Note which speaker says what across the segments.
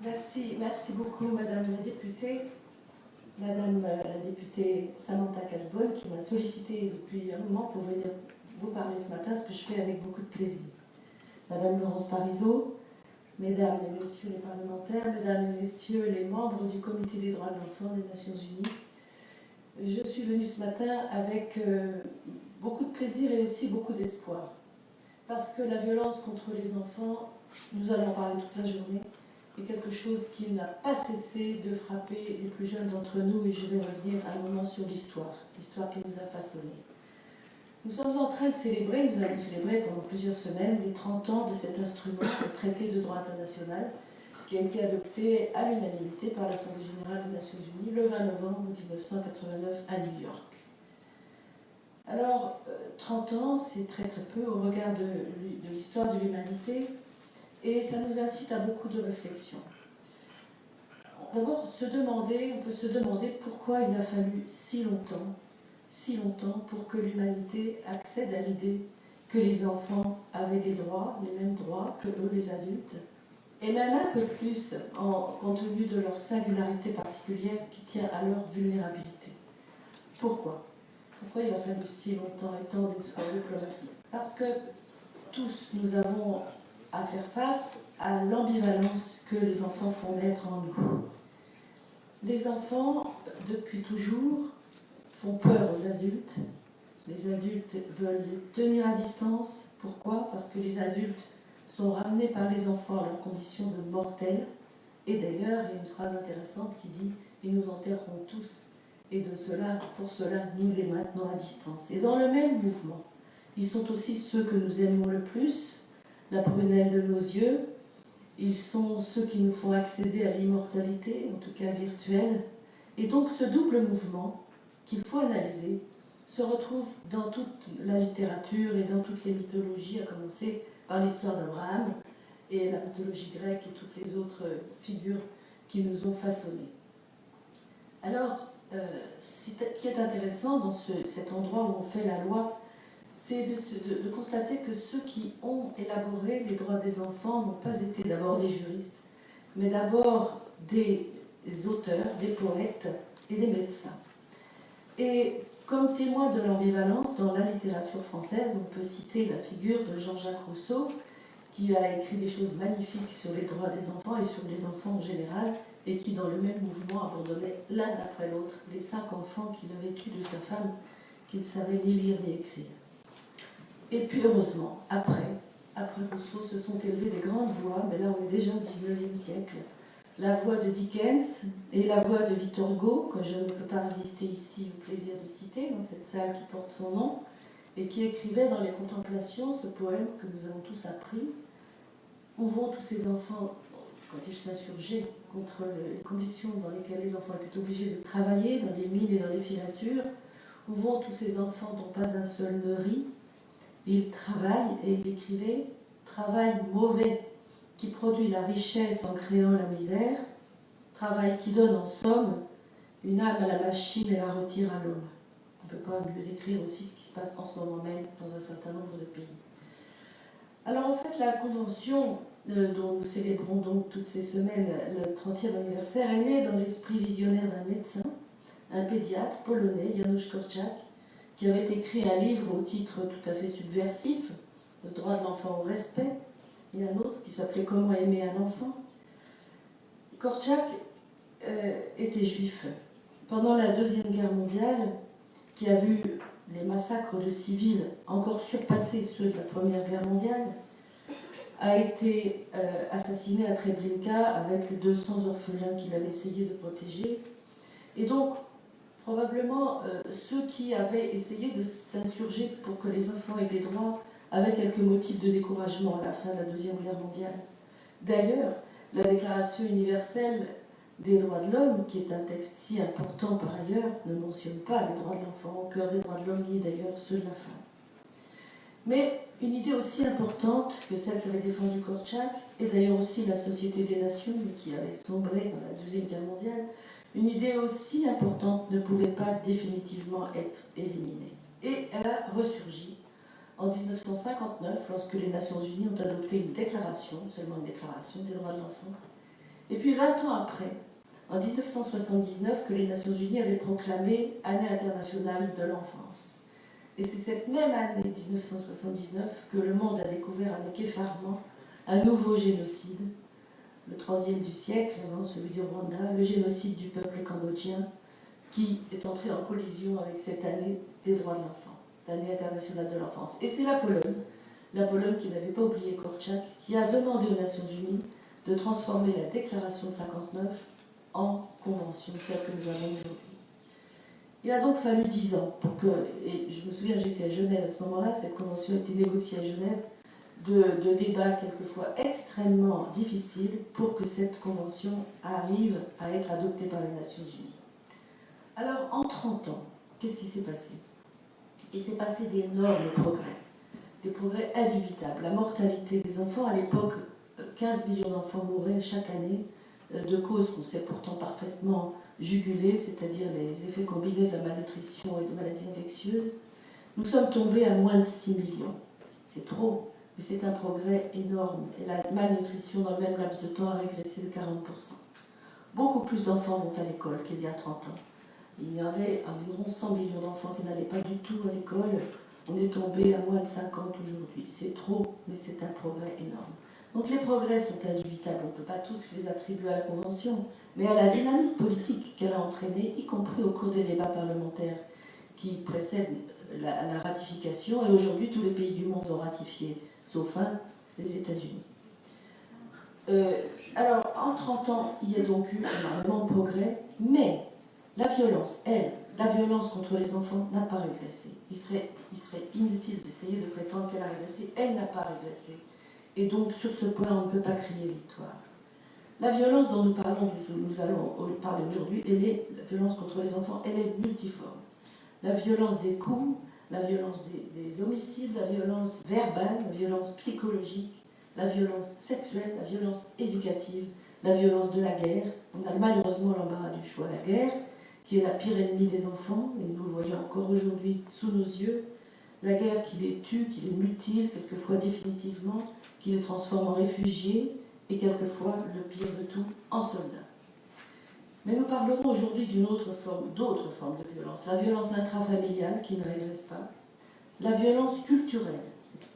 Speaker 1: Merci beaucoup Madame la députée, Madame la députée Samantha Casbonne qui m'a sollicité depuis un moment pour venir vous parler ce matin, ce que je fais avec beaucoup de plaisir. Madame Laurence Parisot, Mesdames et Messieurs les parlementaires, Mesdames et Messieurs les membres du Comité des droits de l'enfant des Nations Unies, je suis venue ce matin avec beaucoup de plaisir et aussi beaucoup d'espoir. Parce que la violence contre les enfants, nous allons en parler toute la journée, est quelque chose qui n'a pas cessé de frapper les plus jeunes d'entre nous, et je vais revenir un moment sur l'histoire qui nous a façonnés. Nous sommes en train de célébrer, nous allons célébrer pendant plusieurs semaines, les 30 ans de cet instrument, le traité de droit international, qui a été adopté à l'unanimité par l'Assemblée générale des Nations Unies le 20 novembre 1989 à New York. Alors, 30 ans, c'est très très peu au regard de l'histoire de l'humanité, et ça nous incite à beaucoup de réflexions. D'abord, on peut se demander pourquoi il a fallu si longtemps pour que l'humanité accède à l'idée que les enfants avaient des droits, les mêmes droits que eux, les adultes, et même un peu plus compte tenu de leur singularité particulière qui tient à leur vulnérabilité. Pourquoi il a fallu si longtemps et tant d'espoir diplomatique? Parce que tous nous avons à faire face à l'ambivalence que les enfants font naître en nous. Les enfants, depuis toujours, font peur aux adultes. Les adultes veulent les tenir à distance. Pourquoi? Parce que les adultes sont ramenés par les enfants à leur condition de mortels. Et d'ailleurs, il y a une phrase intéressante qui dit « Ils nous enterreront tous ». Et pour cela, nous les maintenons à distance. Et dans le même mouvement, ils sont aussi ceux que nous aimons le plus, la prunelle de nos yeux. Ils sont ceux qui nous font accéder à l'immortalité, en tout cas virtuelle. Et donc ce double mouvement qu'il faut analyser se retrouve dans toute la littérature et dans toutes les mythologies, à commencer par l'histoire d'Abraham et la mythologie grecque et toutes les autres figures qui nous ont façonnés. Alors, ce qui est intéressant dans cet endroit où on fait la loi, c'est de constater que ceux qui ont élaboré les droits des enfants n'ont pas été d'abord des juristes, mais d'abord des auteurs, des poètes et des médecins. Et comme témoin de l'ambivalence dans la littérature française, on peut citer la figure de Jean-Jacques Rousseau, qui a écrit des choses magnifiques sur les droits des enfants et sur les enfants en général, et qui, dans le même mouvement, abandonnait l'un après l'autre les 5 enfants qu'il avait eus de sa femme, qui ne savait ni lire ni écrire. Et puis, heureusement, après Rousseau, se sont élevées des grandes voix, mais là on est déjà au XIXe siècle, la voix de Dickens et la voix de Victor Hugo, que je ne peux pas résister ici au plaisir de citer, dans cette salle qui porte son nom, et qui écrivait dans les Contemplations ce poème que nous avons tous appris. Où vont tous ces enfants, quand ils s'insurgeaient contre les conditions dans lesquelles les enfants étaient obligés de travailler, dans les mines et dans les filatures? Où vont tous ces enfants dont pas un seul ne rit? Ils travaillent, et il écrivait « Travail mauvais qui produit la richesse en créant la misère, travail qui donne en somme une âme à la machine et la retire à l'homme. » On ne peut pas mieux décrire aussi ce qui se passe en ce moment même dans un certain nombre de pays. Alors en fait, la convention dont nous célébrons donc toutes ces semaines le 30e anniversaire est née dans l'esprit visionnaire d'un médecin, un pédiatre polonais, Janusz Korczak, qui avait écrit un livre au titre tout à fait subversif, « Le droit de l'enfant au respect », et un autre qui s'appelait « Comment aimer un enfant ». Korczak était juif. Pendant la Deuxième Guerre mondiale, qui a vu les massacres de civils encore surpasser ceux de la Première Guerre mondiale, a été assassiné à Treblinka avec les 200 orphelins qu'il avait essayé de protéger. Et donc, probablement, ceux qui avaient essayé de s'insurger pour que les enfants aient des droits avaient quelques motifs de découragement à la fin de la Deuxième Guerre mondiale. D'ailleurs, la Déclaration universelle des droits de l'homme, qui est un texte si important par ailleurs, ne mentionne pas les droits de l'enfant, au cœur des droits de l'homme, ni d'ailleurs ceux de la femme. Mais une idée aussi importante que celle qu'avait défendue Korczak, et d'ailleurs aussi la Société des Nations, qui avait sombré dans la Deuxième Guerre mondiale, une idée aussi importante ne pouvait pas définitivement être éliminée. Et elle a ressurgi en 1959, lorsque les Nations Unies ont adopté une déclaration, seulement une déclaration des droits de l'enfant, Et puis 20 ans après, en 1979, que les Nations Unies avaient proclamé Année internationale de l'enfance. Et c'est cette même année 1979 que le monde a découvert avec effarement un nouveau génocide, le troisième du siècle, avant celui du Rwanda, le génocide du peuple cambodgien, qui est entré en collision avec cette année des droits de l'enfant, l'année internationale de l'enfance. Et c'est la Pologne qui n'avait pas oublié Korczak, qui a demandé aux Nations Unies de transformer la déclaration de 59 en convention, celle que nous avons aujourd'hui. Il a donc fallu 10 ans pour que, et je me souviens, j'étais à Genève à ce moment-là, cette convention a été négociée à Genève, de débats quelquefois extrêmement difficiles pour que cette convention arrive à être adoptée par les Nations Unies. Alors, en 30 ans, qu'est-ce qui s'est passé? Il s'est passé d'énormes progrès, des progrès indubitables. La mortalité des enfants, à l'époque, 15 millions d'enfants mouraient chaque année de causes qu'on sait pourtant parfaitement juguler, c'est-à-dire les effets combinés de la malnutrition et de maladies infectieuses. Nous sommes tombés à moins de 6 millions. C'est trop, mais c'est un progrès énorme. Et la malnutrition, dans le même laps de temps, a régressé de 40%. Beaucoup plus d'enfants vont à l'école qu'il y a 30 ans. Il y avait environ 100 millions d'enfants qui n'allaient pas du tout à l'école. On est tombé à moins de 50 aujourd'hui. C'est trop, mais c'est un progrès énorme. Donc les progrès sont indubitables. On ne peut pas tous les attribuer à la Convention, mais à la dynamique politique qu'elle a entraînée, y compris au cours des débats parlementaires qui précèdent la ratification. Et aujourd'hui, tous les pays du monde ont ratifié, sauf un, les États-Unis. Alors, en 30 ans, il y a donc eu énormément de progrès, mais la violence, la violence contre les enfants n'a pas régressé. Il serait inutile d'essayer de prétendre qu'elle a régressé. Elle n'a pas régressé. Et donc, sur ce point, on ne peut pas crier victoire. La violence dont nous allons parler aujourd'hui, la violence contre les enfants, elle est multiforme. La violence des coups, la violence des homicides, la violence verbale, la violence psychologique, la violence sexuelle, la violence éducative, la violence de la guerre. On a malheureusement l'embarras du choix. La guerre, qui est la pire ennemie des enfants, et nous le voyons encore aujourd'hui sous nos yeux. La guerre qui les tue, qui les mutile, quelquefois définitivement, qui les transforme en réfugiés, et quelquefois, le pire de tout, en soldats. Mais nous parlerons aujourd'hui d'autres formes de violence. La violence intrafamiliale, qui ne régresse pas. La violence culturelle,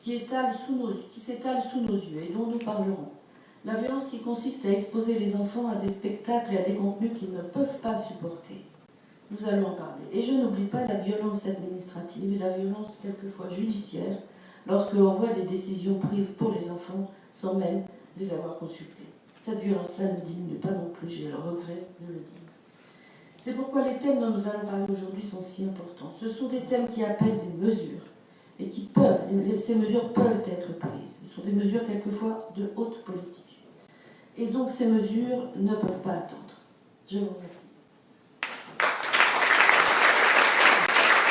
Speaker 1: qui s'étale sous nos yeux, et dont nous parlerons. La violence qui consiste à exposer les enfants à des spectacles et à des contenus qu'ils ne peuvent pas supporter. Nous allons en parler. Et je n'oublie pas la violence administrative et la violence quelquefois judiciaire, lorsque l'on voit des décisions prises pour les enfants sans même les avoir consultés. Cette violence-là ne diminue pas non plus, j'ai le regret de le dire. C'est pourquoi les thèmes dont nous allons parler aujourd'hui sont si importants. Ce sont des thèmes qui appellent des mesures, et ces mesures peuvent être prises. Ce sont des mesures quelquefois de haute politique. Et donc ces mesures ne peuvent pas attendre. Je vous remercie.